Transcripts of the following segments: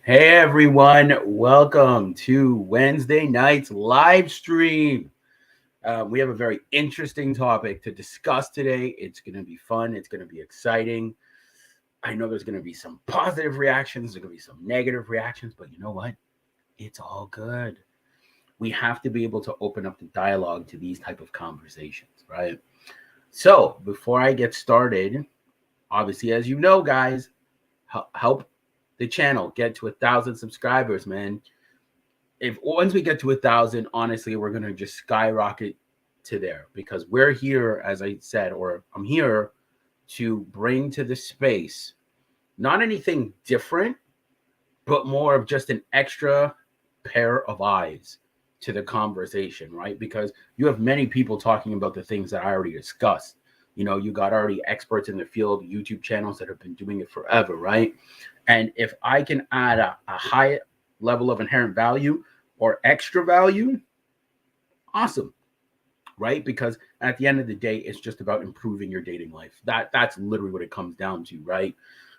Hey everyone, welcome to Wednesday night's live stream. We have a very interesting topic to discuss today. It's going to be fun, it's going to be exciting. I know there's going to be some positive reactions, there's going to be some negative reactions, but you know what? It's all good. We have to be able to open up the dialogue to these type of conversations, right? So, before I get started, obviously, as you know, guys, help the channel get to 1,000 subscribers, man. If once we get to 1,000, honestly, we're gonna just skyrocket to there because we're here, as I said, or I'm here to bring to the space not anything different, but more of just an extra pair of eyes to the conversation, right? Because you have many people talking about the things that I already discussed. You got already experts in the field, YouTube channels that have been doing it forever, right? And if I can add a high level of inherent value or extra value, awesome, right? Because at the end of the day, it's just about improving your dating life. That's literally what it comes down to, right?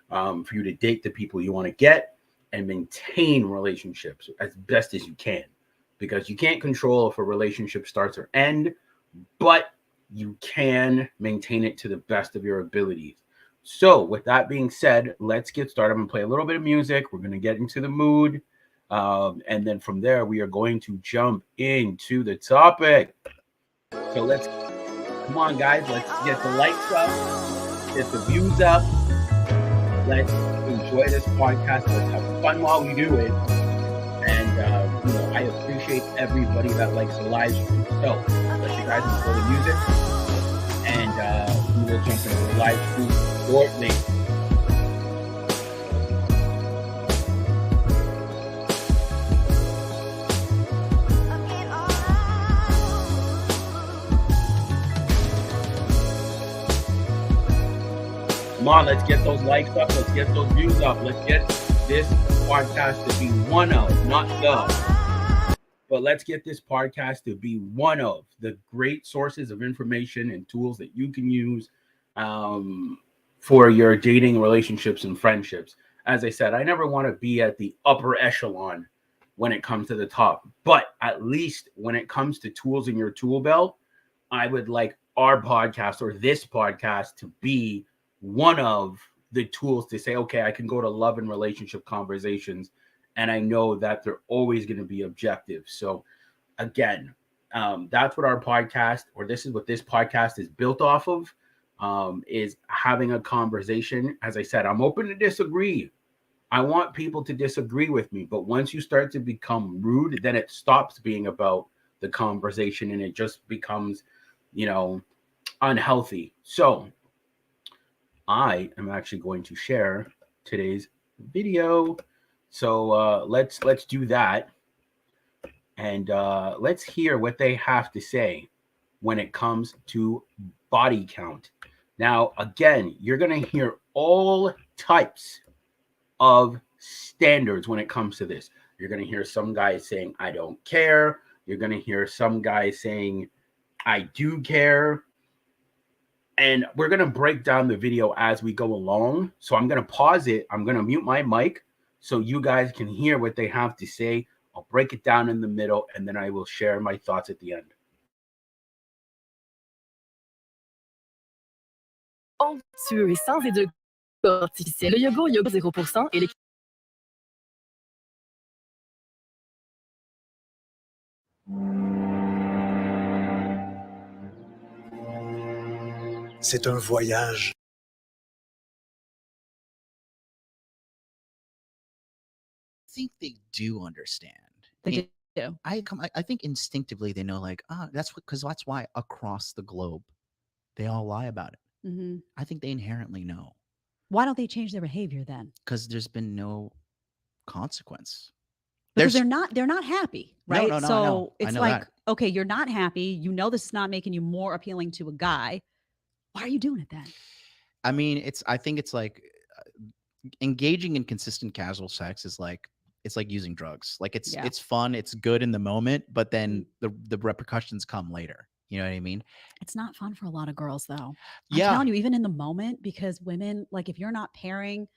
For you to date the people you want to get and maintain relationships as best as you can, because you can't control if a relationship starts or end, but you can maintain it to the best of your abilities. So, with that being said, let's get started. I'm going to play a little bit of music. We're going to get into the mood. And then from there, we are going to jump into the topic. So, come on, guys. Let's get the likes up, get the views up. Let's enjoy this podcast. Let's have fun while we do it. And, I appreciate everybody that likes the live stream. So, let you guys enjoy the music. And we will jump into the live stream shortly. Come on, let's get those likes up. Let's get those views up. Let's get this podcast to be one of, not the, but let's get this podcast to be one of the great sources of information and tools that you can use for your dating, relationships, and friendships. As I said, I never want to be at the upper echelon when it comes to the top, but at least when it comes to tools in your tool belt, I would like our podcast or this podcast to be one of the tools to say, okay, I can go to love and relationship conversations, and I know that they're always going to be objective. So again, that's what our podcast, or this is what this podcast is built off of, is having a conversation. As I said, I'm open to disagree. I want people to disagree with me, but once you start to become rude, then it stops being about the conversation and it just becomes, unhealthy. So I am actually going to share today's video. So let's do that, and let's hear what they have to say when it comes to body count. Now, again, you're going to hear all types of standards when it comes to this. You're going to hear some guys saying, I don't care. You're going to hear some guys saying, I do care. And we're going to break down the video as we go along. So I'm going to pause it. I'm going to mute my mic so you guys can hear what they have to say. I'll break it down in the middle, and then I will share my thoughts at the end. Onctueux et sans éducation artificielle, le yoga 0% et les... C'est un voyage. I think they do understand. They do. I think instinctively they know, like, that's why across the globe they all lie about it. Mm-hmm. I think they inherently know. Why don't they change their behavior then? Because there's been no consequence. Because they're not happy, right? No, so it's like, that. Okay, you're not happy. You know this is not making you more appealing to a guy. Why are you doing it then? I mean, I think it's like engaging in consistent casual sex is like, it's like using drugs. Like it's fun, it's good in the moment, but then the repercussions come later. You know what I mean? It's not fun for a lot of girls though. Yeah. I'm telling you, even in the moment, because women, like if you're not pairing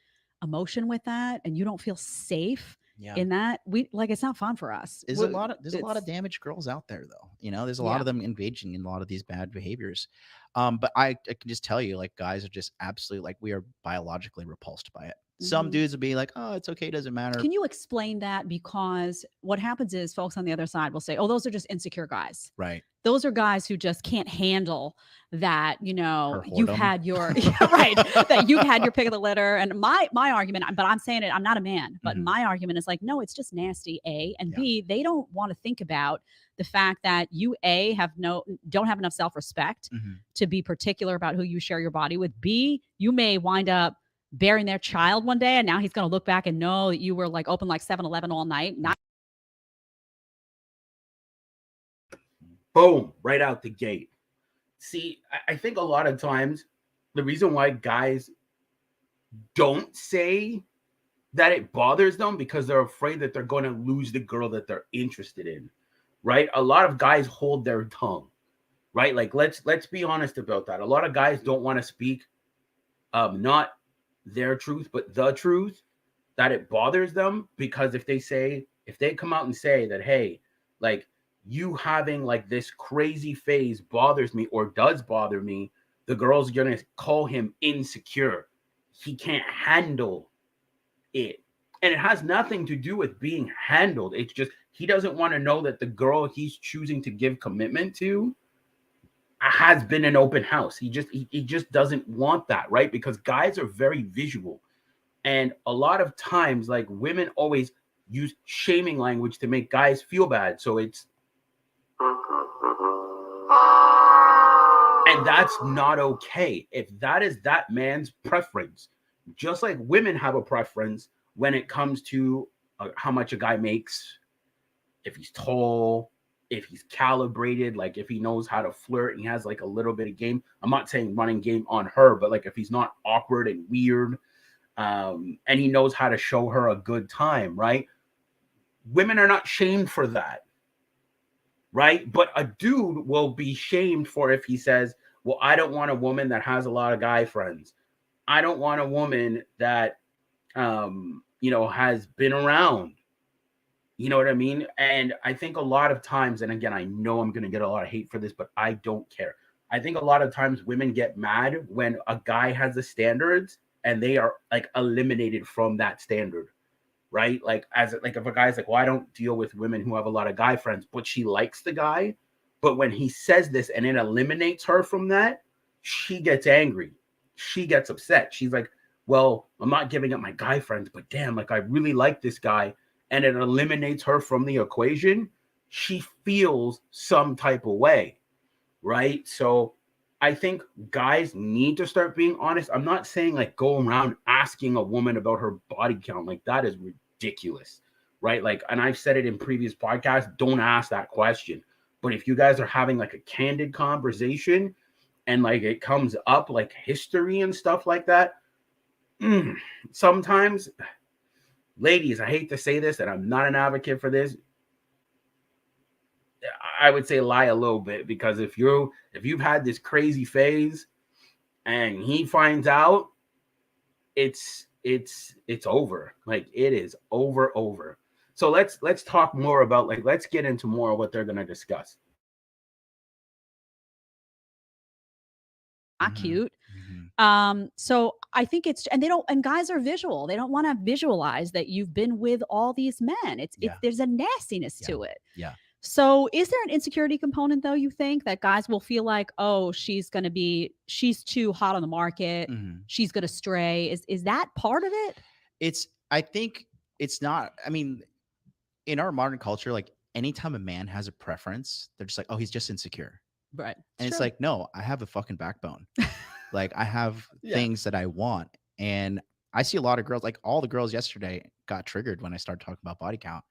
emotion with that and you don't feel safe Yeah. in that, it's not fun for us. There's a lot of damaged girls out there, though. There's a lot of them engaging in a lot of these bad behaviors. But I can just tell you, like, guys are just absolutely, like, we are biologically repulsed by it. Some dudes would be like, oh, it's okay, doesn't matter. Can you explain that? Because what happens is folks on the other side will say, oh, those are just insecure guys. Right. Those are guys who just can't handle that, you've had your right, that you've had your pick of the litter. And my argument, but I'm saying it, I'm not a man, but my argument is like, no, it's just nasty, A, and B, they don't want to think about the fact that you don't have enough self-respect to be particular about who you share your body with. B, you may wind up bearing their child one day, and now he's going to look back and know that you were like open like 7-Eleven all night. Boom, right out the gate. See, I think a lot of times the reason why guys don't say that it bothers them because they're afraid that they're going to lose the girl that they're interested in, right? A lot of guys hold their tongue, right? Like, let's be honest about that. A lot of guys don't want to speak not their truth, but the truth, that it bothers them, because if they come out and say that, hey, like, you having like this crazy phase bothers me or does bother me, the girl's gonna call him insecure. He can't handle it. And it has nothing to do with being handled. It's just he doesn't want to know that the girl he's choosing to give commitment to has been an open house. He just doesn't want that, right? Because guys are very visual. And a lot of times, like, women always use shaming language to make guys feel bad. So it's, and that's not okay. If that is that man's preference, just like women have a preference when it comes to how much a guy makes, if he's tall, if he's calibrated, like if he knows how to flirt and he has like a little bit of game. I'm not saying running game on her, but like if he's not awkward and weird, and he knows how to show her a good time, right? Women are not shamed for that, right? But a dude will be shamed for if he says, well, I don't want a woman that has a lot of guy friends. I don't want a woman that, has been around. You know what I mean? And I think a lot of times, and again, I know I'm going to get a lot of hate for this, but I don't care. I think a lot of times women get mad when a guy has the standards and they are like eliminated from that standard, right? Like if a guy's like, well, I don't deal with women who have a lot of guy friends, but she likes the guy. But when he says this and it eliminates her from that, she gets angry. She gets upset. She's like, well, I'm not giving up my guy friends, but damn, like I really like this guy. And it eliminates her from the equation. She feels some type of way, right? So I think guys need to start being honest. I'm not saying like go around asking a woman about her body count. Like that is ridiculous, right? Like, and I've said it in previous podcasts, don't ask that question. But if you guys are having like a candid conversation and like it comes up like history and stuff like that, sometimes, ladies, I hate to say this, and I'm not an advocate for this, I would say lie a little bit, because if you've had this crazy phase and he finds out, it's over. Like it is over. So let's talk more about, like, let's get into more of what they're going to discuss. Not cute. So I think and guys are visual. They don't want to visualize that you've been with all these men. There's a nastiness to it. Yeah. So is there an insecurity component though, you think, that guys will feel like, oh, she's too hot on the market. She's going to stray. Is that part of it? I think it's not, I mean, in our modern culture, like anytime a man has a preference, they're just like, oh, he's just insecure. Right. And it's like, no, I have a fucking backbone. Like I have things that I want. And I see a lot of girls, like all the girls yesterday got triggered when I started talking about body count,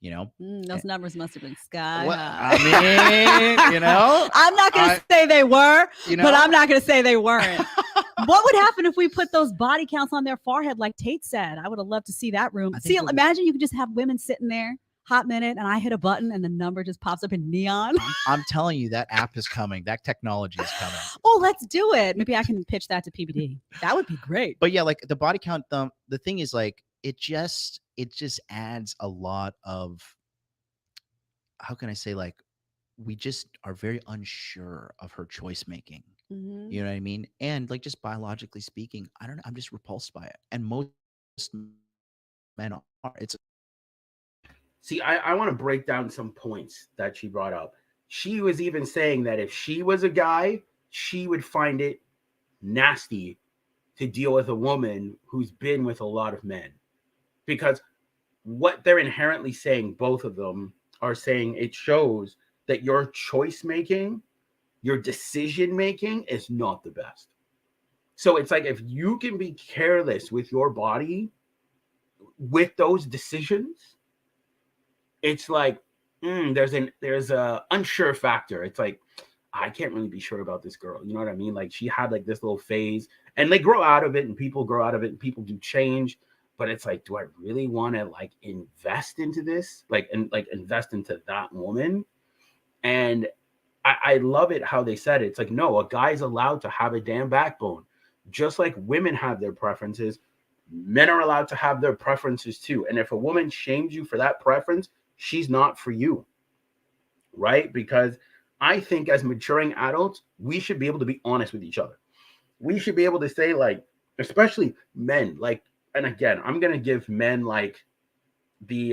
those numbers must have been sky I high. mean, I'm not going to say they were, but I'm not going to say they weren't. What would happen if we put those body counts on their forehead like Tate said? I would have loved to see that room. Imagine you could just have women sitting there, hot minute, and I hit a button and the number just pops up in neon. I'm telling you, that app is coming. That technology is coming. Oh, let's do it. Maybe I can pitch that to PBD. That would be great. But yeah, like the body count, the thing is, like, it just adds a lot of, how can I say, like, we just are very unsure of her choice making. You know what I mean? And like, just biologically speaking, I don't know, I'm just repulsed by it. And most men are. It's See, I want to break down some points that she brought up. She was even saying that if she was a guy, she would find it nasty to deal with a woman who's been with a lot of men. Because what they're inherently saying, both of them are saying, it shows that your choice making, your decision making is not the best. So it's like, if you can be careless with your body with those decisions, it's like, there's a unsure factor. It's like, I can't really be sure about this girl. You know what I mean? Like, she had like this little phase, and they grow out of it, and people grow out of it, and people do change. But it's like, do I really want to like invest into this? Like, and like invest into that woman? And I love it how they said it. It's like, no, a guy's allowed to have a damn backbone. Just like women have their preferences, men are allowed to have their preferences too. And if a woman shames you for that preference, she's not for you. Right? Because I think as maturing adults, we should be able to be honest with each other. We should be able to say, like, especially men, like, and again, I'm going to give men like the,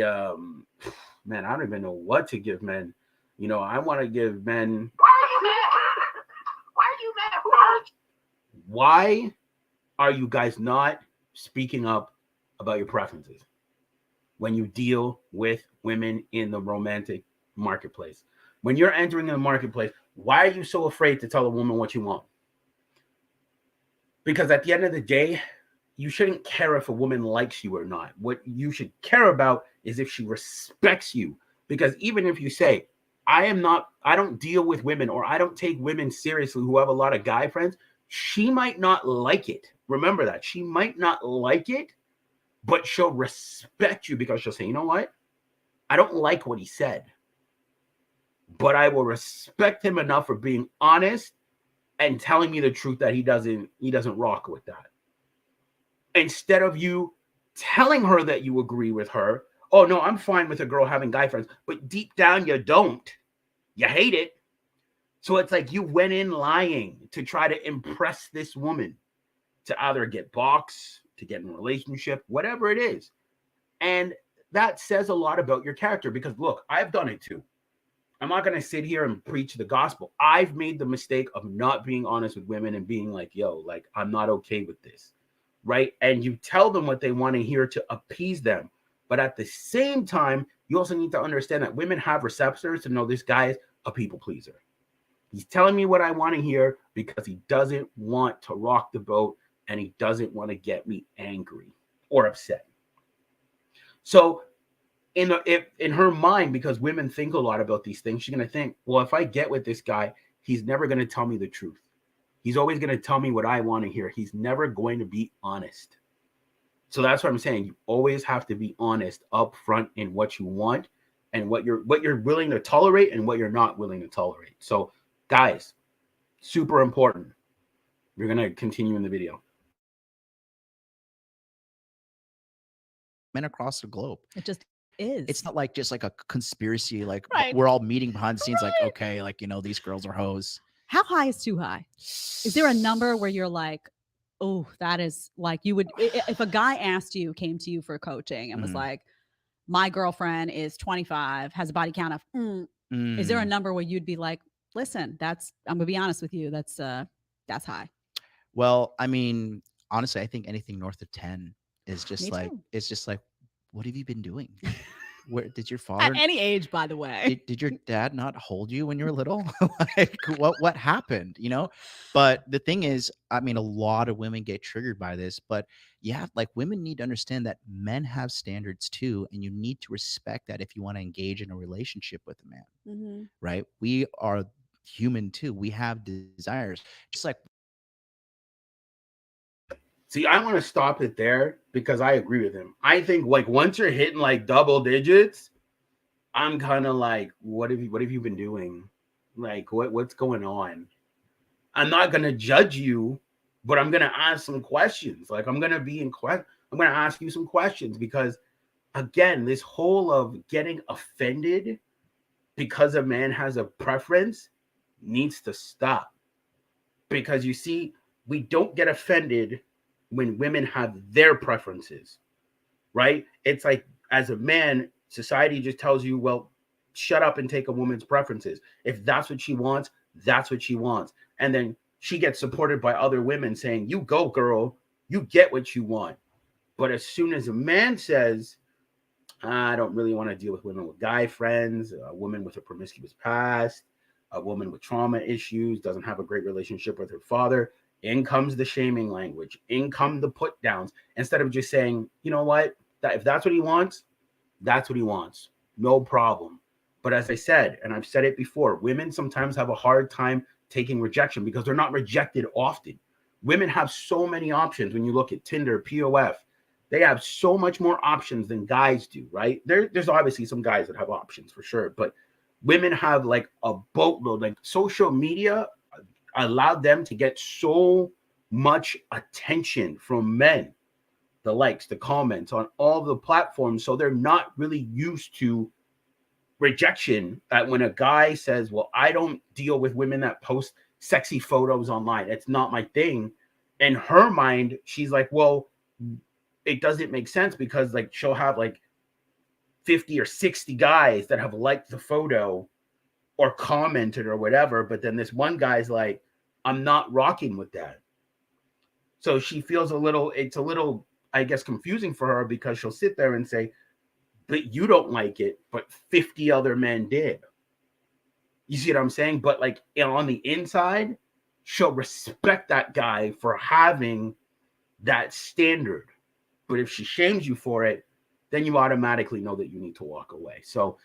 man, I don't even know what to give men. You know, I want to give men. Why are you guys not speaking up about your preferences when you deal with women in the romantic marketplace? When you're entering the marketplace, why are you so afraid to tell a woman what you want? Because at the end of the day, you shouldn't care if a woman likes you or not. What you should care about is if she respects you. Because even if you say, I don't deal with women, or I don't take women seriously who have a lot of guy friends, she might not like it. Remember that. She might not like it, but she'll respect you because she'll say, you know what? I don't like what he said, but I will respect him enough for being honest and telling me the truth that he doesn't rock with that. Instead of you telling her that you agree with her, oh no, I'm fine with a girl having guy friends, but deep down you don't. You hate it. So it's like you went in lying to try to impress this woman, to either get box, to get in a relationship, whatever it is. And that says a lot about your character, because look, I've done it too. I'm not going to sit here and preach the gospel. I've made the mistake of not being honest with women and being like, yo, like, I'm not okay with this. Right. And you tell them what they want to hear to appease them. But at the same time, you also need to understand that women have receptors to know this guy is a people pleaser. He's telling me what I want to hear because he doesn't want to rock the boat, and he doesn't want to get me angry or upset. So in her mind, because women think a lot about these things, she's going to think, well, if I get with this guy, he's never going to tell me the truth. He's always going to tell me what I want to hear. He's never going to be honest. So that's what I'm saying. You always have to be honest up front in what you want and what you're willing to tolerate and what you're not willing to tolerate. So guys, super important. We're going to continue in the video. Men across the globe. It just is. It's not like just like a conspiracy, like Right. we're all meeting behind the scenes, like, okay, like, you know, these girls are hoes. How high is too high? Is there a number where you're like, oh, that is like, you would, if a guy came to you for coaching and was like, my girlfriend is 25, has a body count of, is there a number where you'd be like, listen, I'm gonna be honest with you, that's high? Well, I mean, honestly, I think anything north of 10 is just like, too. it's just like, what have you been doing? Where did your father, at any age, by the way, did your dad not hold you when you were little? Like, what happened, you know? But the thing is, I mean, a lot of women get triggered by this, but yeah, like, women need to understand that men have standards too, and you need to respect that if you want to engage in a relationship with a man. Right? We are human too. We have desires, just like. See, I want to stop it there because I agree with him. I think like once you're hitting like double digits, I'm kind of like, what have you been doing? Like, what's going on? I'm not gonna judge you but I'm going to ask some questions. Like I'm going to ask you some questions because again, this whole of getting offended because a man has a preference needs to stop. Because you see, we don't get offended when women have their preferences, right? It's like as a man, society just tells you, well, shut up and take a woman's preferences. If that's what she wants, that's what she wants. And then she gets supported by other women saying, you go, girl, you get what you want. But as soon as a man says, I don't really want to deal with women with guy friends, a woman with a promiscuous past, a woman with trauma issues, doesn't have a great relationship with her father, in comes the shaming language, in come the put downs, instead of just saying, you know what, if that's what he wants, that's what he wants. No problem. But as I said, and I've said it before, women sometimes have a hard time taking rejection because they're not rejected often. Women have so many options. When you look at Tinder, POF, they have so much more options than guys do, right? There's obviously some guys that have options for sure, but women have like a boatload. Like social media allowed them to get so much attention from men, the likes, the comments on all the platforms. So they're not really used to rejection. That when a guy says, well, I don't deal with women that post sexy photos online, it's not my thing. In her mind, she's like, well, it doesn't make sense because like she'll have like 50 or 60 guys that have liked the photo or commented or whatever. But then this one guy's like, I'm not rocking with that. So she feels it's a little, I guess, confusing for her because she'll sit there and say, but you don't like it, but 50 other men did. You see what I'm saying? But like on the inside, she'll respect that guy for having that standard. But if she shames you for it, then you automatically know that you need to walk away. So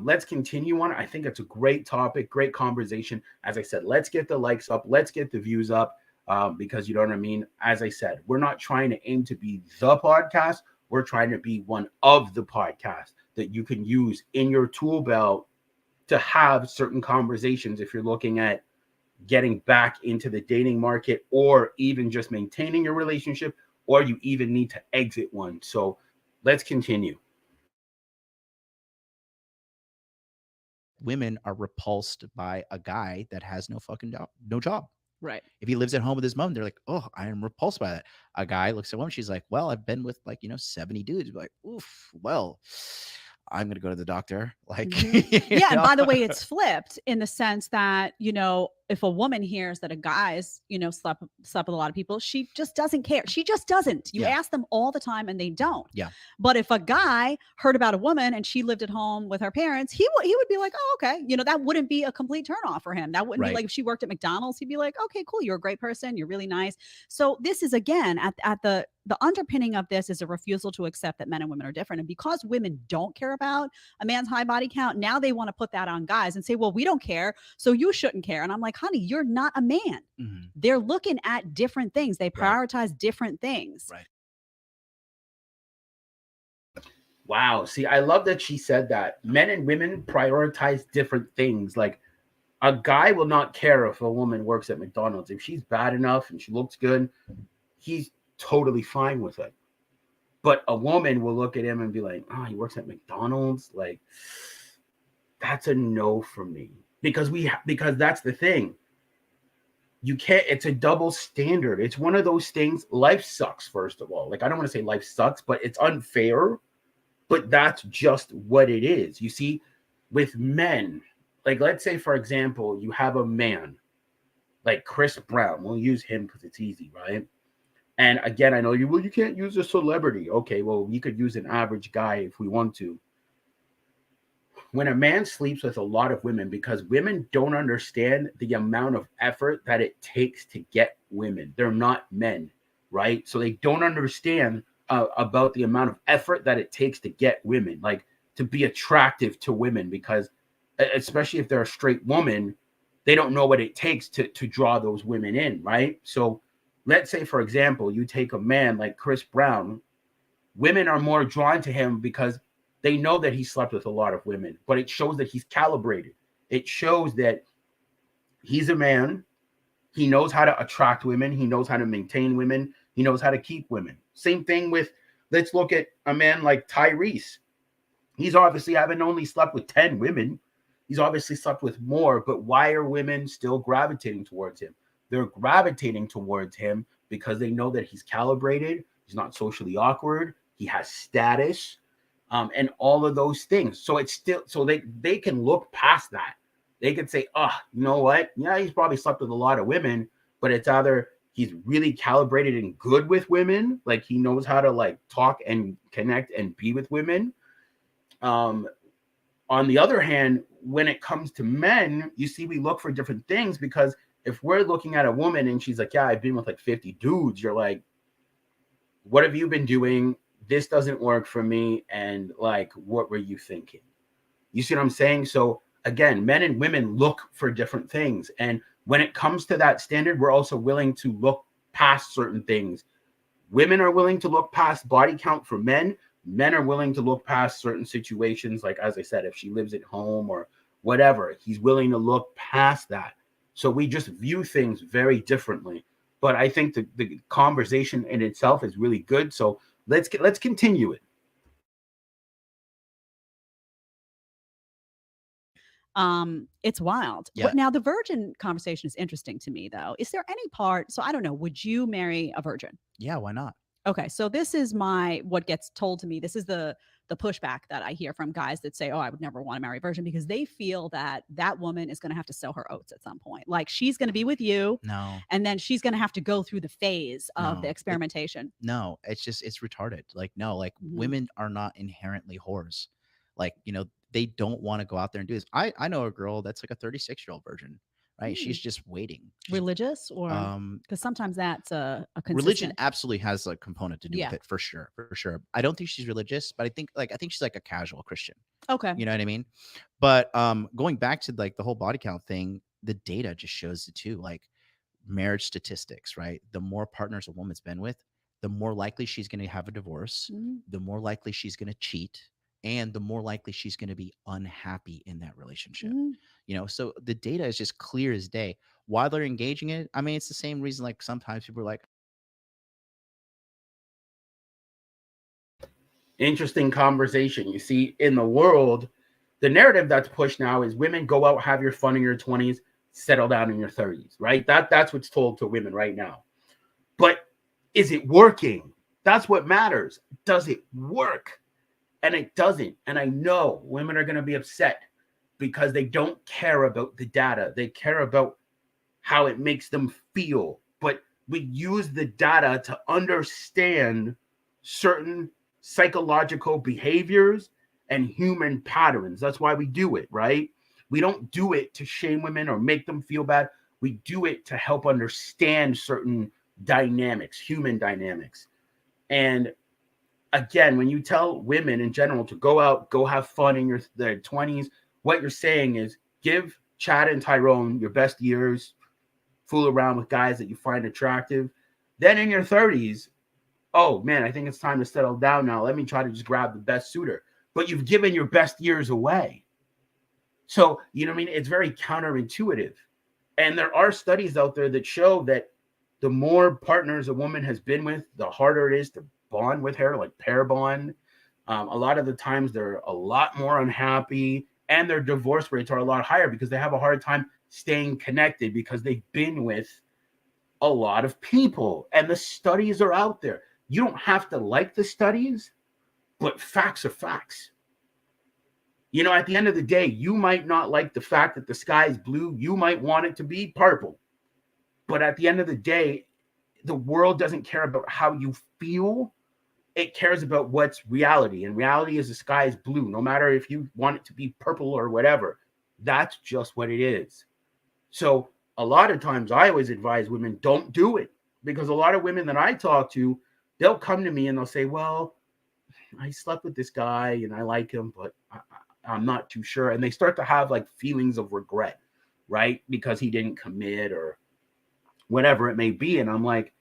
let's continue on. I think it's a great topic, great conversation. As I said, let's get the likes up. Let's get the views up because you know what I mean? As I said, we're not trying to aim to be the podcast. We're trying to be one of the podcasts that you can use in your tool belt to have certain conversations if you're looking at getting back into the dating market or even just maintaining your relationship, or you even need to exit one. So let's continue. Women are repulsed by a guy that has no fucking job, no job. Right. If he lives at home with his mom, they're like, oh, I am repulsed by that. A guy looks at one, she's like, well, I've been with 70 dudes. Like, oof, well, I'm going to go to the doctor. Like, yeah. And by the way, it's flipped in the sense that, if a woman hears that a guy's, slept with a lot of people, she just doesn't care. She just doesn't. You ask them all the time and they don't. Yeah. But if a guy heard about a woman and she lived at home with her parents, he would be like, oh, okay. That wouldn't be a complete turnoff for him. That wouldn't be like if she worked at McDonald's, he'd be like, okay, cool. You're a great person. You're really nice. So this is, again, at the underpinning of this is a refusal to accept that men and women are different. And because women don't care about a man's high body count, now they want to put that on guys and say, well, we don't care, so you shouldn't care. And I'm like, honey, you're not a man. Mm-hmm. They're looking at different things. They prioritize different things. Right. Wow. See, I love that she said that. Men and women prioritize different things. Like a guy will not care if a woman works at McDonald's. If she's bad enough and she looks good, he's totally fine with it. But a woman will look at him and be like, oh, he works at McDonald's. Like, that's a no for me. Because that's the thing. You can't, it's a double standard. It's one of those things. Life sucks, first of all. Like, I don't want to say life sucks, but it's unfair. But that's just what it is. You see, with men, like, let's say, for example, you have a man like Chris Brown. We'll use him because it's easy, right? And again, I know you can't use a celebrity. Okay, well, you could use an average guy if we want to. When a man sleeps with a lot of women, because women don't understand the amount of effort that it takes to get women. They're not men, right? So they don't understand about the amount of effort that it takes to get women, like to be attractive to women, because especially if they're a straight woman, they don't know what it takes to draw those women in, right? So let's say, for example, you take a man like Chris Brown. Women are more drawn to him because they know that he slept with a lot of women, but it shows that he's calibrated. It shows that he's a man He knows how to attract women. He knows how to maintain women. He knows how to keep women. Same thing with, let's look at a man like Tyrese. He's obviously haven't only slept with 10 women. He's obviously slept with more, but why are women still gravitating towards him? They're gravitating towards him because they know that he's calibrated. He's not socially awkward. He has status, and all of those things. So it's still, so they can look past that. They can say, oh, you know what? Yeah, he's probably slept with a lot of women, but it's either he's really calibrated and good with women, like he knows how to like talk and connect and be with women. On the other hand, when it comes to men, you see, we look for different things, because if we're looking at a woman and she's like, yeah, I've been with like 50 dudes, you're like, what have you been doing? This doesn't work for me. And like, what were you thinking? You see what I'm saying? So again, men and women look for different things. And when it comes to that standard, we're also willing to look past certain things. Women are willing to look past body count for men. Men are willing to look past certain situations. Like, as I said, if she lives at home or whatever, he's willing to look past that. So we just view things very differently. But I think the conversation in itself is really good. So let's continue it. It's wild. Yeah. But now the virgin conversation is interesting to me, though. Is there any part? So I don't know. Would you marry a virgin? Yeah, why not? Okay, so this is what gets told to me. This is the pushback that I hear from guys that say, "Oh, I would never want to marry a virgin," because they feel that that woman is going to have to sell her oats at some point. Like, she's going to be with you, No, and then she's going to have to go through the phase of No, the experimentation. no, it's retarded. Like, no, like Mhm. women are not inherently whores. Like, they don't want to go out there and do this. I know a girl that's like a 36-year-old virgin, right? She's just waiting. Religious, or because sometimes that's a Religion consistent. absolutely has a component to do with it, for sure, for sure. I don't think she's religious, but I think she's like a casual Christian. Okay. You know what I mean? But going back to like the whole body count thing, the data just shows it too. Like, marriage statistics, right? The more partners a woman's been with, the more likely she's going to have a divorce, the more likely she's going to cheat, and the more likely she's going to be unhappy in that relationship. So the data is just clear as day. Why they're engaging it, I mean, it's the same reason like sometimes people are like, Interesting conversation. You see, in the world, the narrative that's pushed now is women go out, have your fun in your 20s, settle down in your 30s, right? That's what's told to women right now. But is it working? That's what matters. Does it work? And it doesn't. And I know women are going to be upset because they don't care about the data. They care about how it makes them feel. But we use the data to understand certain psychological behaviors and human patterns. That's why we do it, right? We don't do it to shame women or make them feel bad. We do it to help understand certain dynamics, human dynamics. And again, when you tell women in general to go out, go have fun in their 20s, what you're saying is give Chad and Tyrone your best years, fool around with guys that you find attractive. Then in your 30s, oh man, I think it's time to settle down now. Let me try to just grab the best suitor. But you've given your best years away. So, you know what I mean? It's very counterintuitive. And there are studies out there that show that the more partners a woman has been with, the harder it is to bond with her, like pair bond. A lot of the times they're a lot more unhappy, and their divorce rates are a lot higher because they have a hard time staying connected because they've been with a lot of people. And the studies are out there. You don't have to like the studies, but facts are facts. At the end of the day, you might not like the fact that the sky is blue. You might want it to be purple. But at the end of the day, the world doesn't care about how you feel. It cares about what's reality. And reality is the sky is blue, no matter if you want it to be purple or whatever. That's just what it is. So a lot of times I always advise women, don't do it. Because a lot of women that I talk to, they'll come to me and they'll say, well, I slept with this guy and I like him, but I'm not too sure. And they start to have like feelings of regret, right? Because he didn't commit or whatever it may be. And I'm like,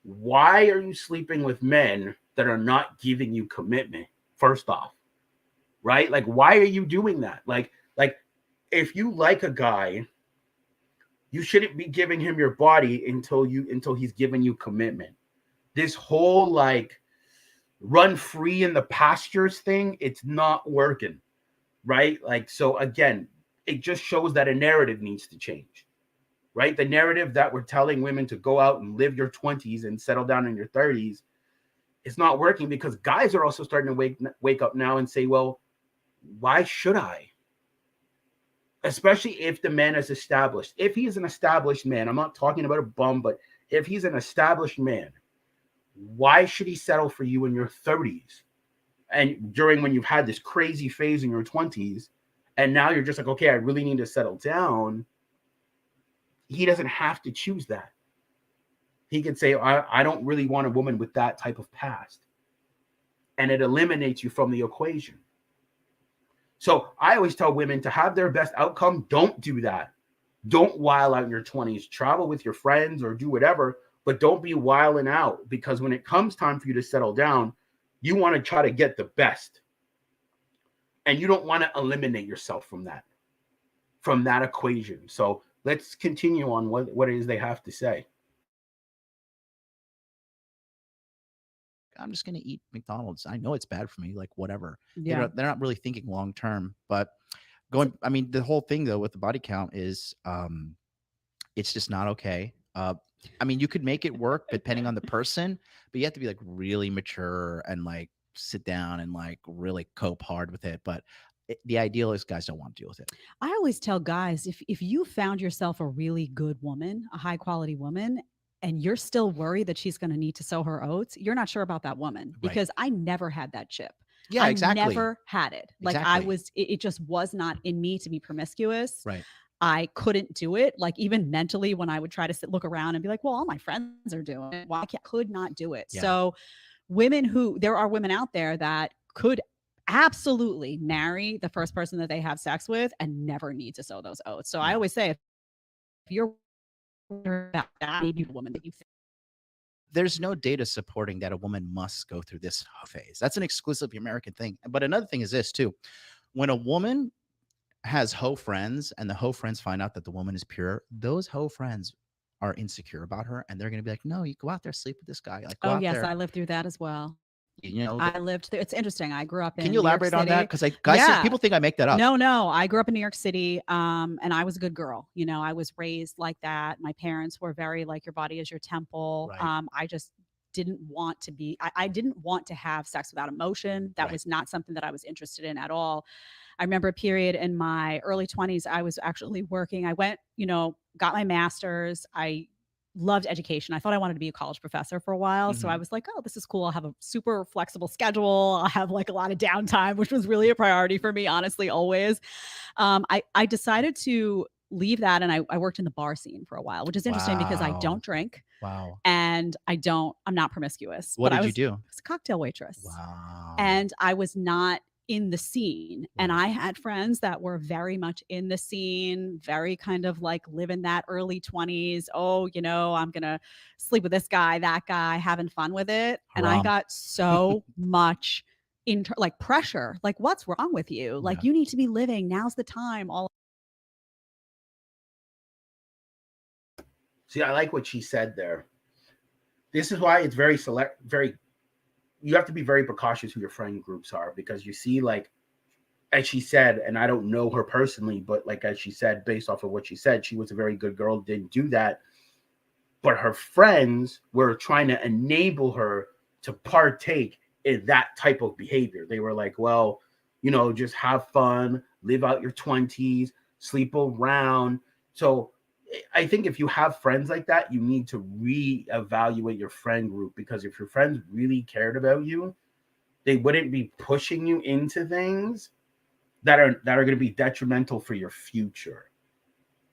why are you sleeping with men that are not giving you commitment? First off, right? Like, why are you doing that? Like if you like a guy You shouldn't be giving him your body until he's given you commitment. This whole like run free in the pastures thing, it's not working, right? Like, so again, it just shows that a narrative needs to change, right? The narrative that we're telling women to go out and live your 20s and settle down in your 30s, it's not working, because guys are also starting to wake up now and say, well, why should I? Especially if the man is established. If he's an established man, I'm not talking about a bum, but if he's an established man, why should he settle for you in your 30s? And during when you've had this crazy phase in your 20s, and now you're just like, okay, I really need to settle down. He doesn't have to choose that. He could say, I don't really want a woman with that type of past. And it eliminates you from the equation. So I always tell women to have their best outcome. Don't do that. Don't while out in your 20s. Travel with your friends or do whatever, but don't be wilding out, because when it comes time for you to settle down, you want to try to get the best. And you don't want to eliminate yourself from that equation. So let's continue on what it is they have to say. I'm just going to eat McDonald's. I know it's bad for me, like whatever. Yeah. They're not really thinking long term, but the whole thing though with the body count is it's just not okay. You could make it work depending on the person, but you have to be like really mature and like sit down and like really cope hard with it. But the ideal is guys don't want to deal with it. I always tell guys, if you found yourself a really good woman, a high quality woman, and you're still worried that she's going to need to sow her oats, you're not sure about that woman, because I never had that chip. Yeah, exactly. I never had it. Like it just was not in me to be promiscuous. Right. I couldn't do it. Like even mentally, when I would try to look around and be like, well, all my friends are doing it. Why could not do it? Yeah. So there are women out there that could absolutely marry the first person that they have sex with and never need to sow those oats. So I always say, if you're about that, maybe a woman that you think. There's no data supporting that a woman must go through this phase. That's an exclusively American thing. But another thing is this too. When a woman has hoe friends and the hoe friends find out that the woman is pure, those hoe friends are insecure about her, and they're going to be like, no, you go out there, sleep with this guy. Like, go out there. I lived through that as well. I lived there. It's interesting. I grew up in. Can you elaborate on that? Because people think I make that up. No. I grew up in New York City, and I was a good girl. I was raised like that. My parents were very like, your body is your temple. Right. I just didn't want to be. I didn't want to have sex without emotion. That was not something that I was interested in at all. I remember a period in my early 20s. I was actually working. I went, got my master's. I loved education. I thought I wanted to be a college professor for a while. Mm-hmm. So I was like, oh, this is cool. I'll have a super flexible schedule. I'll have like a lot of downtime, which was really a priority for me, honestly, always. I decided to leave that, and I worked in the bar scene for a while, which is interesting because I don't drink. Wow. And I'm not promiscuous. What did you do? I was a cocktail waitress. Wow. And I was not in the scene. And I had friends that were very much in the scene, very kind of like living that early 20s. Oh, I'm going to sleep with this guy, that guy, having fun with it. And I got so much pressure. Like, what's wrong with you? Like, you need to be living. Now's the time. See, I like what she said there. This is why it's you have to be very precautious who your friend groups are, because you see, like, as she said, and I don't know her personally, but like, as she said, based off of what she said, she was a very good girl, didn't do that. But her friends were trying to enable her to partake in that type of behavior. They were like, well, just have fun, live out your 20s, sleep around. So I think if you have friends like that, you need to reevaluate your friend group, because if your friends really cared about you, they wouldn't be pushing you into things that are going to be detrimental for your future,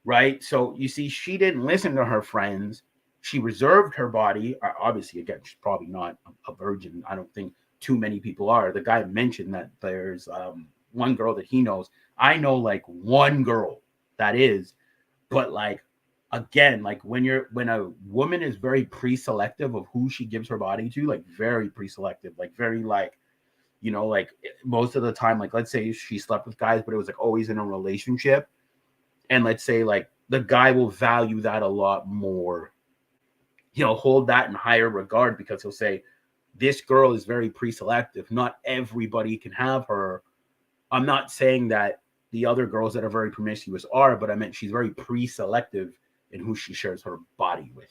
right? So you see, she didn't listen to her friends. She reserved her body. Obviously, again, she's probably not a virgin. I don't think too many people are. The guy mentioned that there's one girl that he knows. I know like one girl that is. But like, again, like when a woman is very pre-selective of who she gives her body to, like very pre-selective, like very like, like most of the time, like let's say she slept with guys, but it was like always in a relationship. And let's say like the guy will value that a lot more. He'll hold that in higher regard because he'll say, this girl is very pre-selective. Not everybody can have her. I'm not saying that the other girls that are very promiscuous are, but I meant she's very pre-selective in who she shares her body with.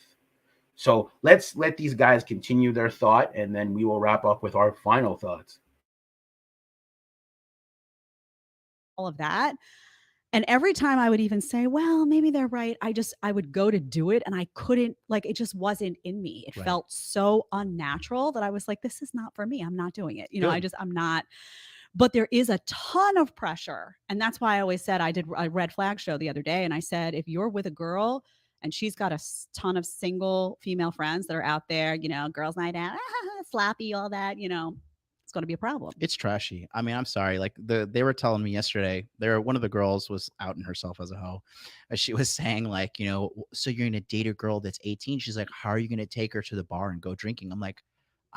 So let's let these guys continue their thought, and then we will wrap up with our final thoughts. All of that. And every time I would even say, well, maybe they're right, I would go to do it and I couldn't, like, it just wasn't in me. It felt so unnatural that I was like, this is not for me. I'm not doing it. I'm not. But there is a ton of pressure. And that's why I always said, I did a red flag show the other day. And I said, if you're with a girl and she's got a ton of single female friends that are out there, girls night out, slappy, all that, it's going to be a problem. It's trashy. I mean, I'm sorry. Like they were telling me yesterday, one of the girls was outing herself as a hoe. She was saying like, so you're going to date a girl that's 18. She's like, how are you going to take her to the bar and go drinking? I'm like,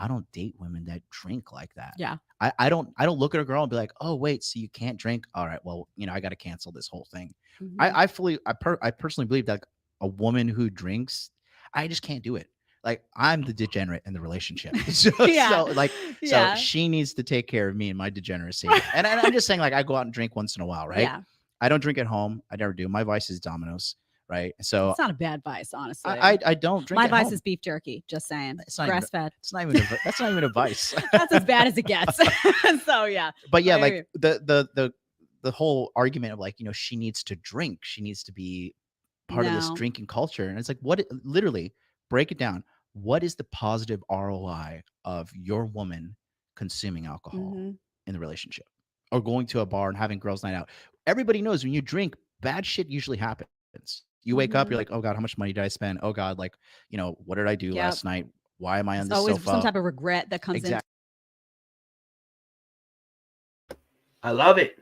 I don't date women that drink like that. Yeah. I don't look at a girl and be like, oh wait, so you can't drink? All right, well, I got to cancel this whole thing. Mm-hmm. I personally believe that a woman who drinks, I just can't do it. Like I'm the degenerate in the relationship. So she needs to take care of me and my degeneracy. And I'm just saying, like, I go out and drink once in a while, right? Yeah. I don't drink at home. I never do. My vice is Domino's. Right. So it's not a bad vice, honestly. I don't drink. My vice is beef jerky. Just saying. Grass fed. That's not even a vice. That's as bad as it gets. So yeah. But yeah, like the whole argument of like, she needs to drink. She needs to be part of this drinking culture. And it's like, literally break it down. What is the positive ROI of your woman consuming alcohol in the relationship or going to a bar and having girls' night out? Everybody knows when you drink, bad shit usually happens. You wake up, you're like, oh God, how much money did I spend? Oh God, like, what did I do last night? Why am I on this sofa? Always some type of regret that comes in. I love it.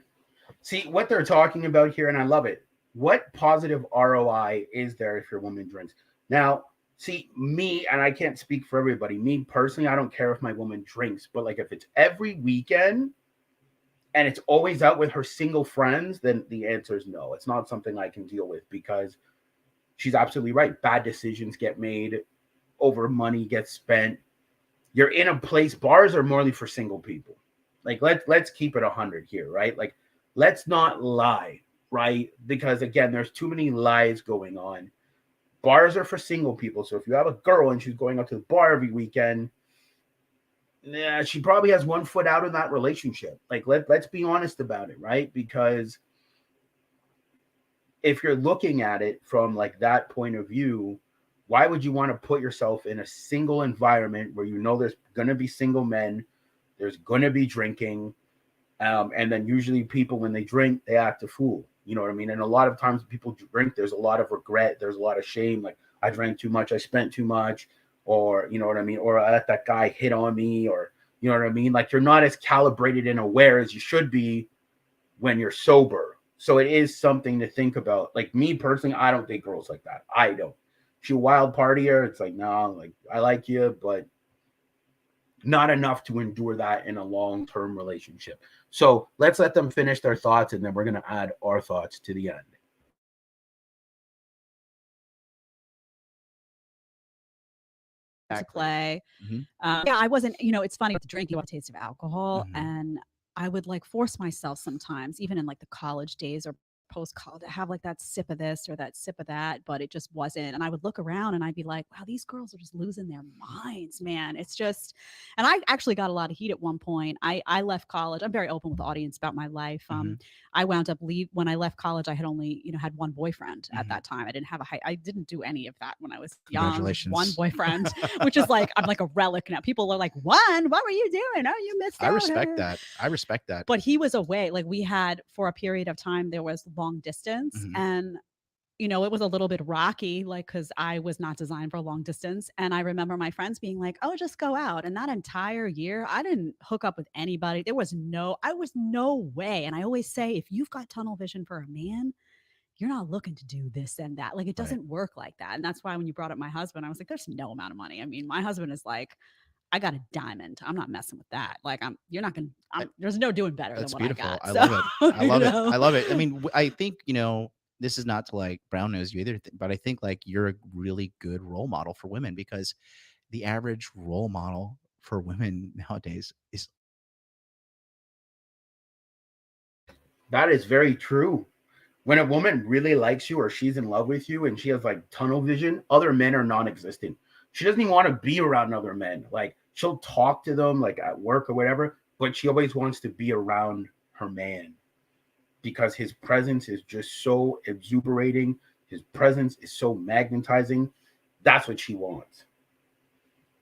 See what they're talking about here, and I love it. What positive ROI is there if your woman drinks? Now, see, me, and I can't speak for everybody. Me personally, I don't care if my woman drinks, but like if it's every weekend and it's always out with her single friends, then the answer is no. It's not something I can deal with because she's absolutely right. Bad decisions get made, over money gets spent. You're in a place, bars are morely for single people. Like let's keep it 100 here, right? Like let's not lie, right? Because again, there's too many lies going on. Bars are for single people. So if you have a girl and she's going out to the bar every weekend, she probably has one foot out in that relationship. Like let's be honest about it, right? Because if you're looking at it from like that point of view, why would you want to put yourself in a single environment where there's going to be single men, there's going to be drinking, and then usually people, when they drink, they act a fool. You know what I mean? And a lot of times people drink, there's a lot of regret, there's a lot of shame, like I drank too much, I spent too much, or you know what I mean, or I let that guy hit on me, or you know what I mean? Like you're not as calibrated and aware as you should be when you're sober. So it is something to think about. Like me personally, I don't date girls like that. I don't. She's a wild partier. It's like, no, like I like you, but not enough to endure that in a long-term relationship. So let's let them finish their thoughts, and then we're going to add our thoughts to the end. To play. I wasn't, it's funny with the drink, you want a taste of alcohol. And I would like force myself sometimes, even in like the college days or post-college, to have like that sip of this or that sip of that, but it just wasn't. And I would look around and I'd be like, wow, these girls are just losing their minds, man. It's just, and I actually got a lot of heat at one point. I left college. I'm very open with the audience about my life. I wound up when I left college, I had only, had one boyfriend at that time. I didn't have I didn't do any of that when I was young. Congratulations. One boyfriend, which is like, I'm like a relic now. People are like, one, what were you doing? Oh, you missed out. I respect that. But he was away. Like we had, for a period of time, there was long distance, and it was a little bit rocky, like, because I was not designed for long distance. And I remember my friends being like, oh, just go out. And that entire year, I didn't hook up with anybody. I was no way. And I always say, if you've got tunnel vision for a man, you're not looking to do this and that. Like, it doesn't work like that. And that's why when you brought up my husband, I was like, there's no amount of money. I mean, my husband is like, I got a diamond. I'm not messing with that. Like there's no doing better than what beautiful. I got. I love it. I love it. I mean, I think, this is not to like brown nose you either, but I think like you're a really good role model for women, because the average role model for women nowadays is. That is very true. When a woman really likes you or she's in love with you and she has like tunnel vision, other men are non-existent. She doesn't even want to be around other men. Like she'll talk to them like at work or whatever, but she always wants to be around her man because his presence is just so exuberating. His presence is so magnetizing. That's what she wants.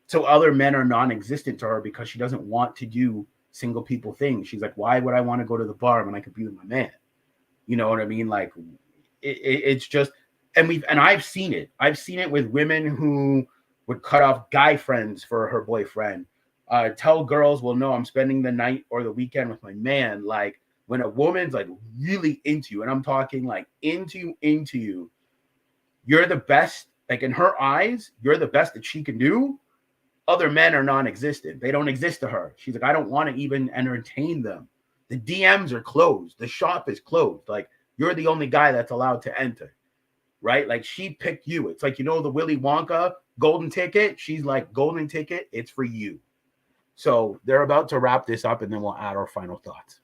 So other men are non-existent to her because she doesn't want to do single people things. She's like, why would I want to go to the bar when I could be with my man? You know what I mean? Like it's just, and I've seen it. I've seen it with women who would cut off guy friends for her boyfriend. Tell girls, well, no, I'm spending the night or the weekend with my man. Like when a woman's like really into you, and I'm talking like into you, you're the best. Like in her eyes, you're the best that she can do. Other men are non-existent. They don't exist to her. She's like, I don't want to even entertain them. The DMs are closed. The shop is closed. Like you're the only guy that's allowed to enter, right? Like she picked you. It's like, you know, the Willy Wonka golden ticket. She's like, golden ticket. It's for you. So they're about to wrap this up and then we'll add our final thoughts.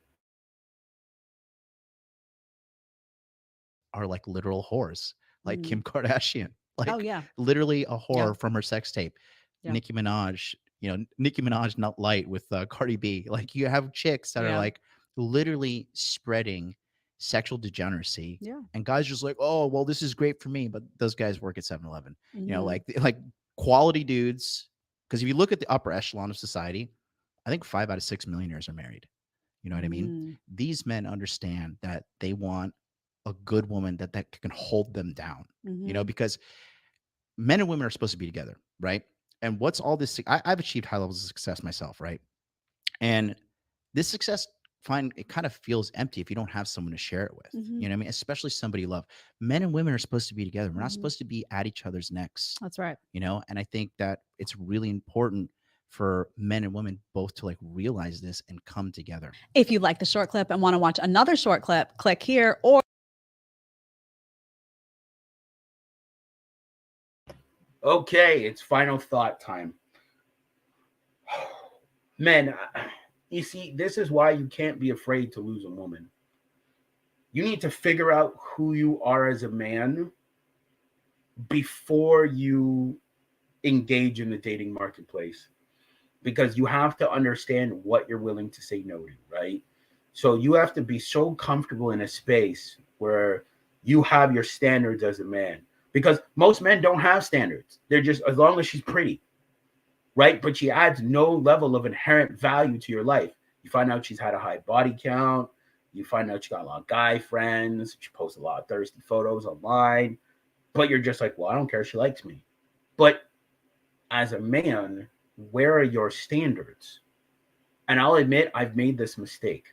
Are like literal whores, like Kim Kardashian, like literally a whore from her sex tape. Nicki Minaj, Nicki Minaj not light with Cardi B. Like you have chicks that are like literally spreading sexual degeneracy. Yeah. And guys just like, oh, well, this is great for me. But those guys work at 7-Eleven. You know, like quality dudes. Because if you look at the upper echelon of society, I think 5 out of 6 millionaires are married. You know what I mean? These men understand that they want a good woman that can hold them down, you know, because men and women are supposed to be together, right? And what's all this? I've achieved high levels of success myself, right? And this success, it kind of feels empty if you don't have someone to share it with. You know what I mean? Especially somebody you love. Men and women are supposed to be together. We're not supposed to be at each other's necks. That's right. You know, and I think that it's really important for men and women both to like realize this and come together. If you like the short clip and want to watch another short clip, click here or. Okay, it's final thought time. Men, you see, this is why you can't be afraid to lose a woman. You need to figure out who you are as a man before you engage in the dating marketplace, because you have to understand what you're willing to say no to, right? So you have to be so comfortable in a space where you have your standards as a man. Because most men don't have standards. They're just, as long as she's pretty, right? But she adds no level of inherent value to your life. You find out she's had a high body count. You find out she got a lot of guy friends. She posts a lot of thirsty photos online. But you're just like, well, I don't care if she likes me. But as a man, where are your standards? And I'll admit I've made this mistake,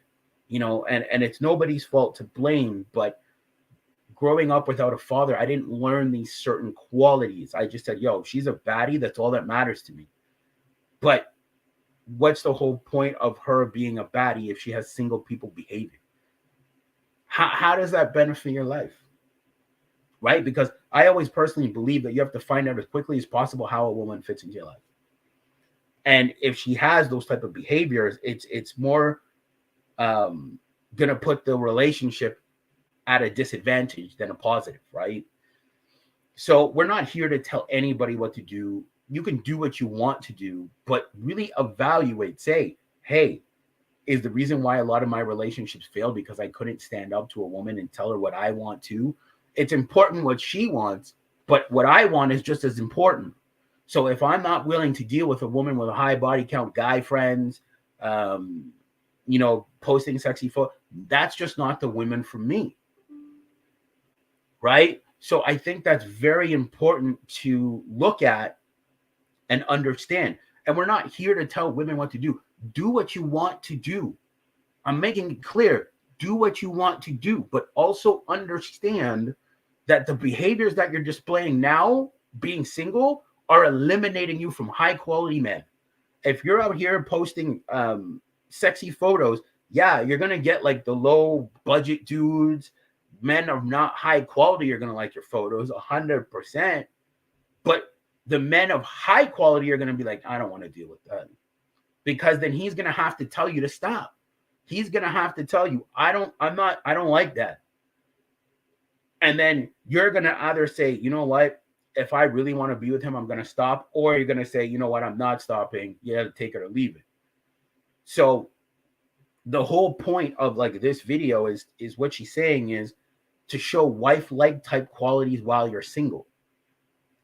you know, and it's nobody's fault to blame, but growing up without a father, I didn't learn these certain qualities. I just said, yo, she's a baddie. That's all that matters to me. But what's the whole point of her being a baddie if she has single people behavior? How does that benefit your life? Right? Because I always personally believe that you have to find out as quickly as possible how a woman fits into your life. And if she has those type of behaviors, it's more going to put the relationship at a disadvantage than a positive, right? So we're not here to tell anybody what to do. You can do what you want to do, but really evaluate, say, hey, is the reason why a lot of my relationships failed because I couldn't stand up to a woman and tell her what I want to? It's important what she wants, but what I want is just as important. So if I'm not willing to deal with a woman with a high body count, guy friends, you know, posting sexy photos, that's just not the women for me. Right? So I think that's very important to look at and understand. And we're not here to tell women what to do. Do what you want to do. I'm making it clear. Do what you want to do, but also understand that the behaviors that you're displaying now, being single, are eliminating you from high quality men. If you're out here posting sexy photos, yeah, you're going to get like the low budget dudes, men of not high quality are going to like your photos 100%, but the men of high quality are going to be like, I don't want to deal with that, because then he's going to have to tell you to stop. He's going to have to tell you, I don't like that. And then you're going to either say, you know what, if I really want to be with him, I'm going to stop. Or you're going to say, you know what, I'm not stopping. You have to take it or leave it. So the whole point of like this video is what she's saying is to show wife-like type qualities while you're single.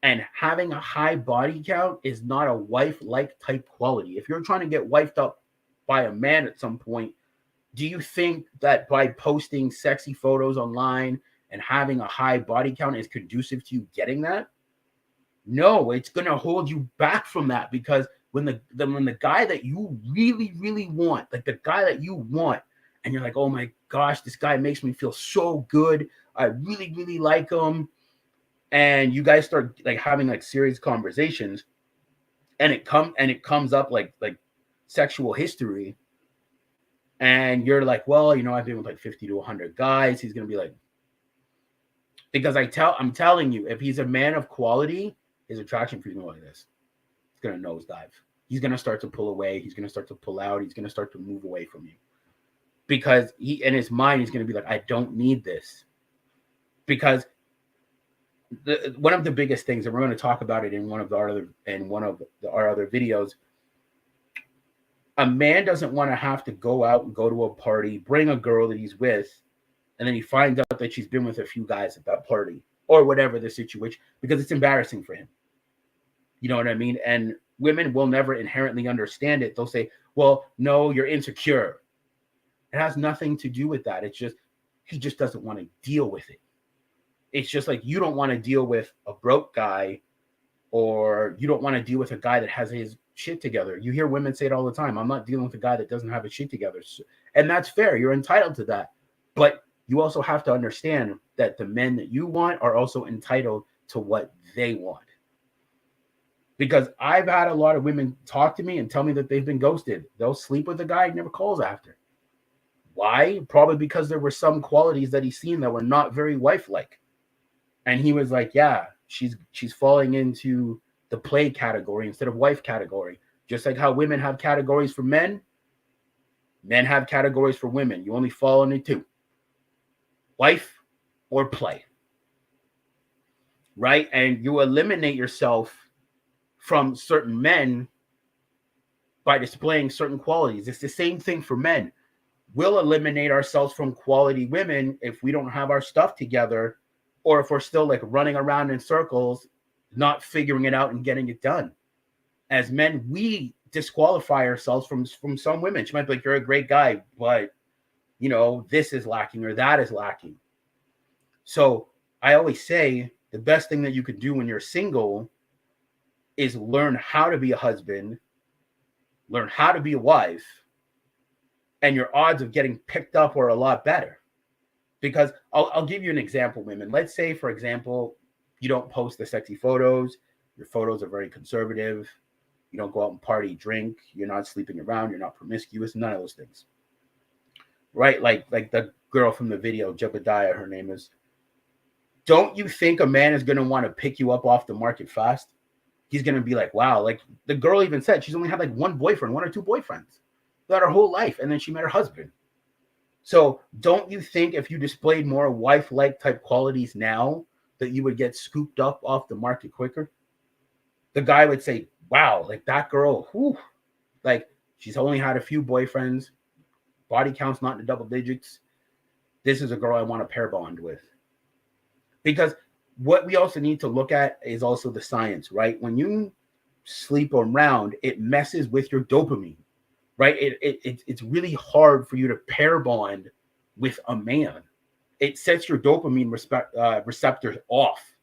And having a high body count is not a wife-like type quality. If you're trying to get wifed up by a man at some point, do you think that by posting sexy photos online and having a high body count is conducive to you getting that? No, it's going to hold you back from that, because when the guy that you really, really want, like the guy that you want, and you're like, oh my gosh, this guy makes me feel so good, I really, really like him, and you guys start like having like serious conversations, and it comes up like sexual history, and you're like, well, you know, I've been with like 50 to 100 guys. He's going to be like, because I'm telling you, if he's a man of quality, his attraction for you is going to like this. It's going to nosedive. He's going to start to pull away. He's going to start to pull out. He's going to start to move away from you, because he, in his mind, he's going to be like, I don't need this. Because one of the biggest things, and we're going to talk about it in one of our other videos, a man doesn't want to have to go out and go to a party, bring a girl that he's with, and then he finds out that she's been with a few guys at that party or whatever the situation, because it's embarrassing for him. You know what I mean? And women will never inherently understand it. They'll say, well, no, you're insecure. It has nothing to do with that. It's just, he just doesn't want to deal with it. It's just like, you don't want to deal with a broke guy, or you don't want to deal with a guy that has his shit together. You hear women say it all the time. I'm not dealing with a guy that doesn't have his shit together. And that's fair. You're entitled to that. But you also have to understand that the men that you want are also entitled to what they want. Because I've had a lot of women talk to me and tell me that they've been ghosted. They'll sleep with a guy and never calls after. Why? Probably because there were some qualities that he's seen that were not very wife-like. And he was like, yeah, she's falling into the play category instead of wife category. Just like how women have categories for men, men have categories for women. You only fall into two: wife or play. Right? And you eliminate yourself from certain men by displaying certain qualities. It's the same thing for men. We'll eliminate ourselves from quality women if we don't have our stuff together, or if we're still like running around in circles, not figuring it out and getting it done. As men, we disqualify ourselves from some women. She might be like, you're a great guy, but you know, this is lacking or that is lacking. So I always say the best thing that you could do when you're single is learn how to be a husband, learn how to be a wife, and your odds of getting picked up are a lot better. Because I'll give you an example, women. Let's say, for example, you don't post the sexy photos. Your photos are very conservative. You don't go out and party, drink. You're not sleeping around. You're not promiscuous. None of those things. Right? Like the girl from the video, Jebediah, her name is. Don't you think a man is going to want to pick you up off the market fast? He's going to be like, wow. Like the girl even said she's only had like one boyfriend, one or two boyfriends throughout her whole life. And then she met her husband. So don't you think if you displayed more wife-like type qualities now that you would get scooped up off the market quicker? The guy would say, wow, like that girl, whew, like she's only had a few boyfriends, body count's not in the double digits. This is a girl I want to pair bond with. Because what we also need to look at is also the science, right? When you sleep around, it messes with your dopamine. Right? It's really hard for you to pair bond with a man. It sets your dopamine receptors off.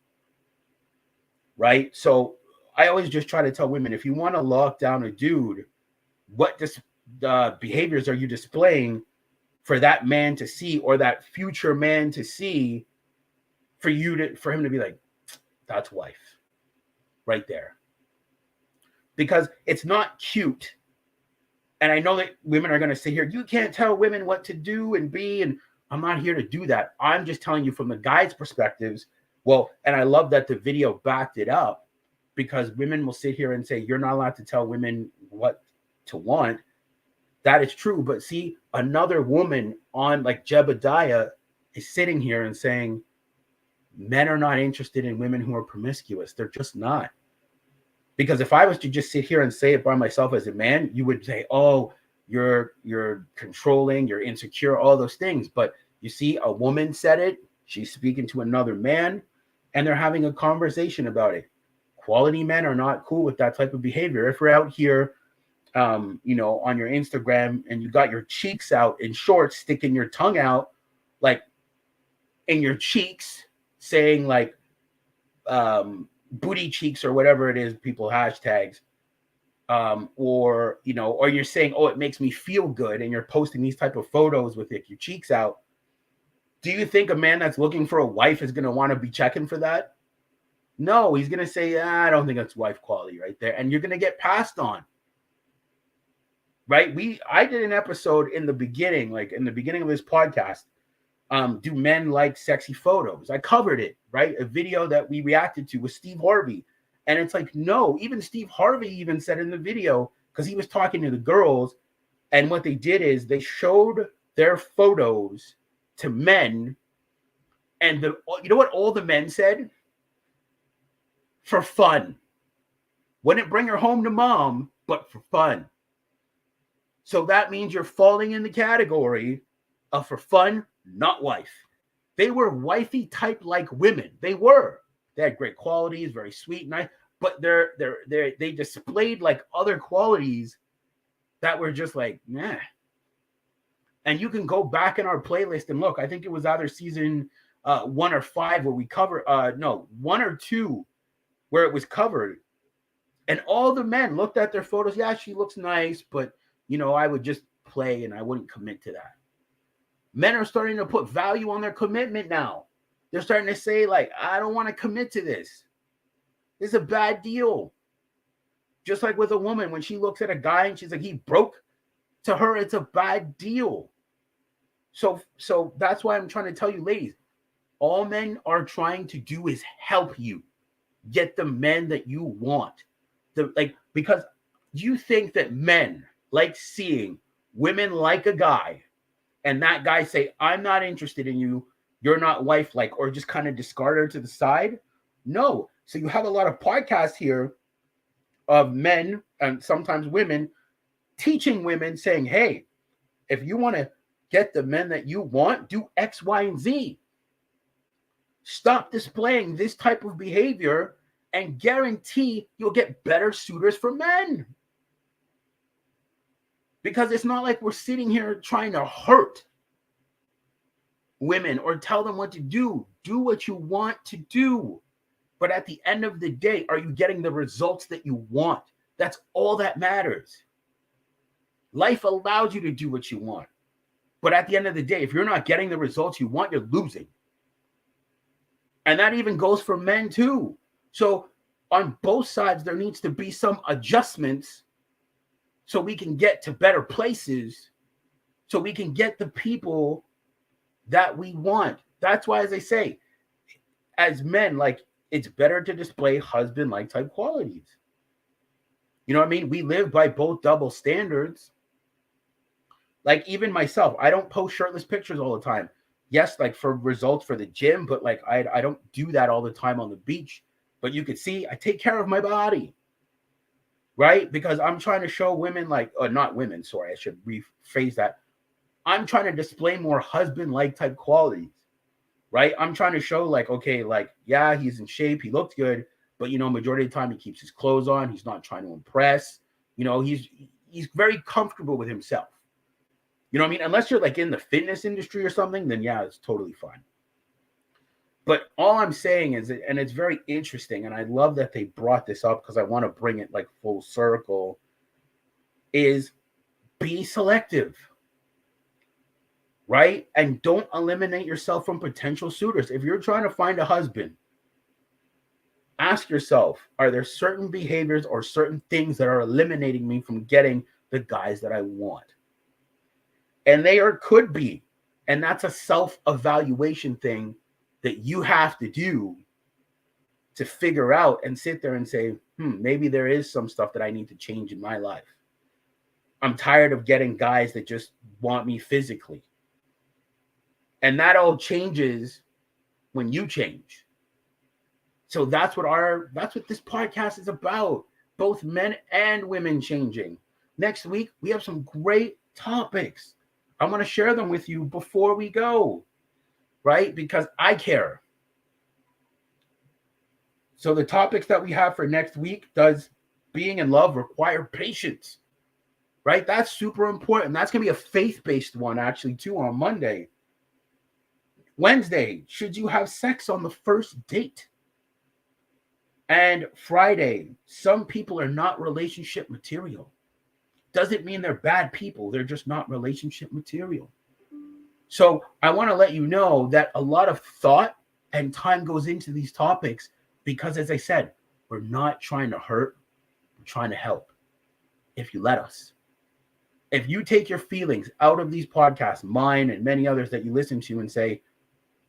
Right? So I always just try to tell women, if you want to lock down a dude, what behaviors are you displaying for that man to see, or that future man to see, for him to be like, that's wife right there. Because it's not cute. And I know that women are going to sit here, you can't tell women what to do and be, and I'm not here to do that. I'm just telling you from the guy's perspectives. Well, and I love that the video backed it up, because women will sit here and say, you're not allowed to tell women what to want. That is true. But see, another woman on like Jebediah is sitting here and saying, men are not interested in women who are promiscuous. They're just not. Because if I was to just sit here and say it by myself as a man, you would say, oh, you're controlling, you're insecure, all those things. But you see, a woman said it. She's speaking to another man, and they're having a conversation about it. Quality men are not cool with that type of behavior. If we're out here, on your Instagram and you got your cheeks out in shorts, sticking your tongue out, like in your cheeks, saying like booty cheeks or whatever it is, people hashtags, or you're saying, oh, it makes me feel good, and you're posting these type of photos with your cheeks out. Do you think a man that's looking for a wife is going to want to be checking for that? No, he's going to say, I don't think that's wife quality right there. And you're going to get passed on. Right? I did an episode in the beginning of this podcast. Do men like sexy photos? I covered it, right? A video that we reacted to with Steve Harvey. And it's like, no, even Steve Harvey even said in the video, because he was talking to the girls, and what they did is they showed their photos to men, and you know what all the men said? For fun. Wouldn't bring her home to mom, but for fun. So that means you're falling in the category of for fun, not wife. They were wifey type like women. They had great qualities, very sweet, nice, but they displayed like other qualities that were just like, nah. And you can go back in our playlist and look. I think it was either season 1 or 5 where we cover 1 or 2 where it was covered. And all the men looked at their photos. Yeah, she looks nice, but I would just play and I wouldn't commit to that. Men are starting to put value on their commitment now. They're starting to say, like, I don't want to commit to this. It's a bad deal. Just like with a woman, when she looks at a guy and she's like, he broke, to her, it's a bad deal. So that's why I'm trying to tell you, ladies, all men are trying to do is help you get the men that you want. Because you think that men like seeing women like a guy and that guy say, I'm not interested in you, you're not wife-like, or just kind of discard her to the side? No. So you have a lot of podcasts here of men and sometimes women teaching women, saying, hey, if you want to get the men that you want, do X, Y, and Z. Stop displaying this type of behavior and guarantee you'll get better suitors for men. Because it's not like we're sitting here trying to hurt women or tell them what to do. Do what you want to do. But at the end of the day, are you getting the results that you want? That's all that matters. Life allows you to do what you want. But at the end of the day, if you're not getting the results you want, you're losing. And that even goes for men too. So on both sides, there needs to be some adjustments so we can get to better places, so we can get the people that we want. That's why, as I say, as men, like, it's better to display husband-like type qualities. You know what I mean? We live by both double standards. Like, even myself, I don't post shirtless pictures all the time. Yes, like for results for the gym, but like I don't do that all the time on the beach. But you could see I take care of my body, right? Because I'm trying to show women, like, not women, sorry, I should rephrase that. I'm trying to display more husband-like type qualities, right? I'm trying to show, like, okay, like, yeah, he's in shape, he looks good, but, majority of the time he keeps his clothes on. He's not trying to impress. He's very comfortable with himself. You know what I mean? Unless you're like in the fitness industry or something, then yeah, it's totally fine. But all I'm saying is, and it's very interesting, and I love that they brought this up because I want to bring it like full circle, is be selective, right? And don't eliminate yourself from potential suitors. If you're trying to find a husband, ask yourself, are there certain behaviors or certain things that are eliminating me from getting the guys that I want? And they could be. And that's a self-evaluation thing that you have to do to figure out and sit there and say, maybe there is some stuff that I need to change in my life. I'm tired of getting guys that just want me physically. And that all changes when you change. So that's what this podcast is about. Both men and women changing. Next week, we have some great topics. I'm going to share them with you before we go, right? Because I care. So the topics that we have for next week, does being in love require patience? Right? That's super important. That's going to be a faith-based one, actually, too, on Monday. Wednesday, should you have sex on the first date? And Friday, some people are not relationship material. Doesn't mean they're bad people. They're just not relationship material. So I want to let you know that a lot of thought and time goes into these topics because, as I said, we're not trying to hurt. We're trying to help if you let us. If you take your feelings out of these podcasts, mine and many others that you listen to, and say,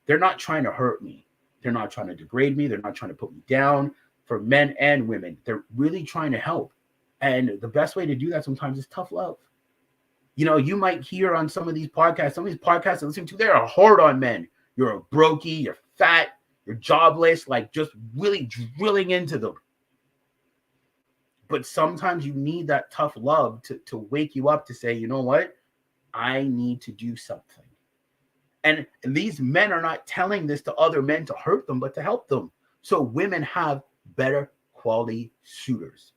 they're not trying to hurt me. They're not trying to degrade me. They're not trying to put me down. For men and women, they're really trying to help. And the best way to do that sometimes is tough love. You know, you might hear on some of these podcasts I listen to, they're hard on men. You're a brokey, you're fat, you're jobless, like just really drilling into them. But sometimes you need that tough love to wake you up to say, you know what? I need to do something. And these men are not telling this to other men to hurt them, but to help them. So women have better quality suitors.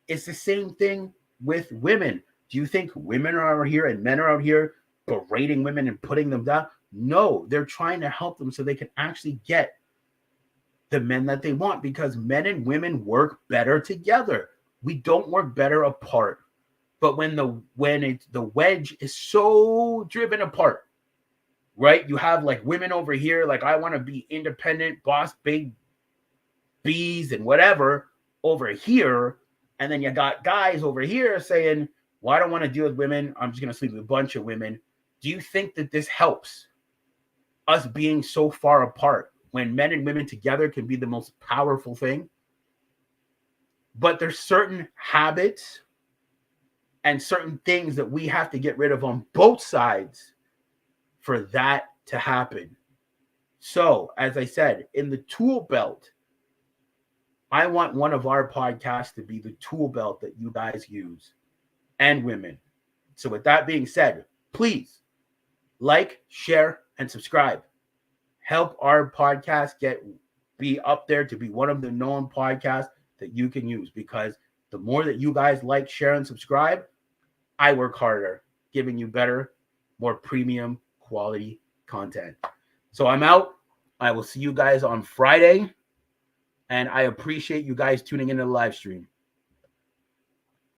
It's the same thing with women. Do you think women are out here and men are out here berating women and putting them down? No, they're trying to help them so they can actually get the men that they want, because men and women work better together. We don't work better apart. But when the wedge is so driven apart, right? You have like women over here, like, I want to be independent, boss, big bees and whatever over here. And then you got guys over here saying, well, I don't want to deal with women. I'm just going to sleep with a bunch of women. Do you think that this helps us being so far apart when men and women together can be the most powerful thing? But there's certain habits and certain things that we have to get rid of on both sides for that to happen. So, as I said, in the tool belt, I want one of our podcasts to be the tool belt that you guys use, and women. So with that being said, please like, share, and subscribe. Help our podcast be up there to be one of the known podcasts that you can use, because the more that you guys like, share, and subscribe, I work harder, giving you better, more premium quality content. So I'm out. I will see you guys on Friday. And I appreciate you guys tuning into the live stream.